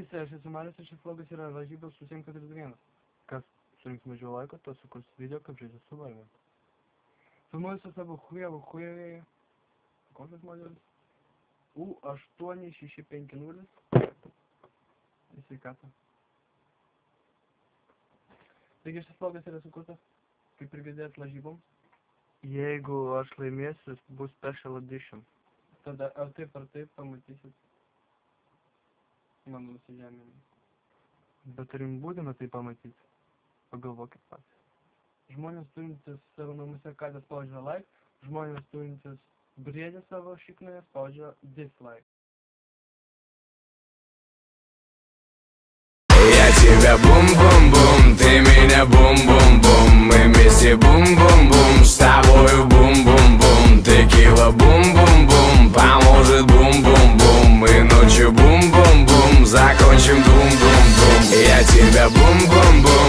visi, aš esu Marius ir šis vlogas yra varžybos su 7-4-1. Kas surinks mažiau laiko, to sukurs video, kaip žaidžia su varmi. Filmuoju su savo Huawei. Kokias modelis? U8650. Į sveikatą. Taigi šis vlogas yra sukurtas, kaip ir girdėjęs lažyboms. Jeigu aš laimėsiu, bus special edition. Tada ar taip pamatysit mano nusižeminimą. Bet ar jums būtina tai pamatyti? Pagalvokit patys. Žmonės turintis savo namuose katę spaudžia like, žmonės turintis brėdę savo šiknoje spaudžia dislike. Я тебя бум-бум-бум, ты меня бум-бум-бум. Мы вместе бум-бум-бум, с тобою бум-бум-бум. Текила бум-бум-бум, поможет бум-бум-бум. Мы ночью бум-бум-бум, закончим бум-бум-бум. Я тебя бум-бум-бум.